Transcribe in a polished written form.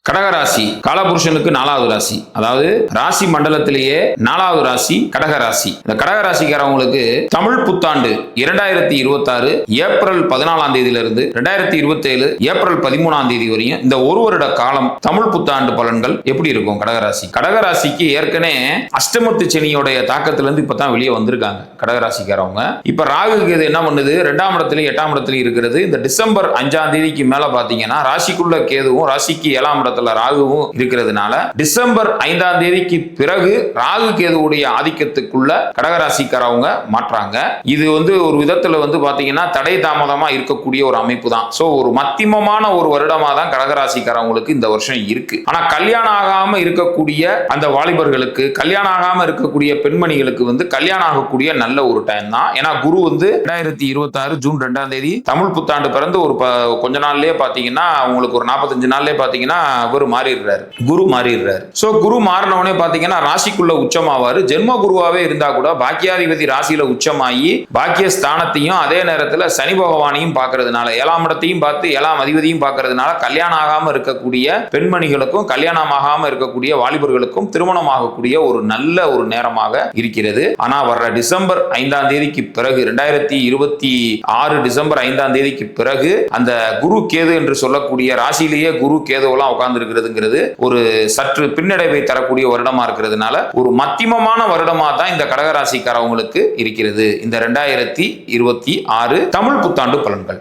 கடகராசி காலபுருஷனுக்கு 4வது ராசி. அதாவது ராசி மண்டலத்திலேயே 4வது ராசி கடகராசி. இந்த கடகராசிக்காரவங்களுக்கு தமிழ் புத்தாண்டு 2026 ஏப்ரல் 14ஆம் தேதியிலிருந்து 2027 ஏப்ரல் 13ஆம் தேதி வரையும் இந்த ஒரு வருட காலம் தமிழ் புத்தாண்டு பலன்கள் எப்படி இருக்கும்? கடகராசிக்கு ஏற்கனவே அஷ்டமத்து சனியோடைய தாக்கத்திலிருந்து இப்பதான் வெளியே வந்திருக்காங்க கடகராசிக்காரவங்க. இப்ப ராகு கேது என்ன பண்ணுது? 2ஆம் இடத்துல 8ஆம் இடத்துல இருக்கிறது. இந்த டிசம்பர் 5ஆம் தேதிக்கு மேல பாத்தீங்கன்னா ராசிக்குள்ள கேதுவும் ராசிக்கு 7ஆம் இடத்துல ராகுவும் இருக்கிறதுனால டிசம்பர் 5ஆம் தேதிக்கு பிறகு ராகு கேதுவுடைய ஆதிக்கத்துக்குள்ள கடகராசிக்காரவங்க மாற்றாங்க. இது ஒரு விதத்துல பாத்தீங்கன்னா தடை தாமதமா இருக்கக்கூடிய ஒரு அமைப்பு தான். சோ ஒரு மத்தியமமான ஒரு வருடமா தான் கடகராசிக்காரவங்களுக்கு இந்த வருஷம் இருக்கு. ஆனா கல்யாணம் ஆகாம இருக்கக்கூடிய அந்த வாலிபர்களுக்கு, கல்யாணம் ஆகாம இருக்கக்கூடிய பெண்மணிகளுக்கு கல்யாணம் ஆகக்கூடிய நல்ல ஒரு டைம் தான். ஏன்னா குரு 2026 ஜூன் 2ஆம் தேதி தமிழ் புத்தாண்டு பிறந்து ஒரு கொஞ்ச நாள்லயே பாத்தீங்கன்னா உங்களுக்கு ஒரு 45 நாள்லயே பாத்தீங்கன்னா குரு மாறிடுறாரு. சோ குரு மாறினவனே பாத்தீங்கன்னா ராசிக்குள்ள உச்சமாவாரு. ஜென்ம குருவாவே இருந்தா கூட பாக்கியாதிபதி ராசியில உச்சமாகி பாக்கிய ஸ்தானத்தையும் அதே நேரத்துல சனி பகவானையும் பாக்குறதுனால 7ஆம் இடத்தையும் பார்த்து 7ஆம் அதிபதியும் பாக்குறதுனால கல்யாணம் ஆகாம இருக்கக்கூடிய பெண்மணிகளுக்கும் கல்யாணம் ஆகாம இருக்கக்கூடிய வாலிபர்களுக்கும் திருமணம் ஆகக்கூடிய ஒரு நல்ல ஒரு நேரமாக இருக்கிறது. ஆனா வர்ற டிசம்பர் 5ஆம் தேதிக்கு பிறகு 2026 டிசம்பர் 5ஆம் தேதிக்கு பிறகு அந்த குரு கேது என்று சொல்லக்கூடிய ராசியிலேயே குரு கேதுவெல்லாம் உட்கார்ந்து இருக்கிறதுங்கிறது ஒரு சற்று பின்னடைவை தரக்கூடிய வருடமா இருக்கிறதுனால ஒரு மத்தியமமான வருடமா தான் இந்த கடகராசிக்காரவங்களுக்கு இருக்கிறது இந்த 2026 தமிழ் புத்தாண்டு பலன்கள்.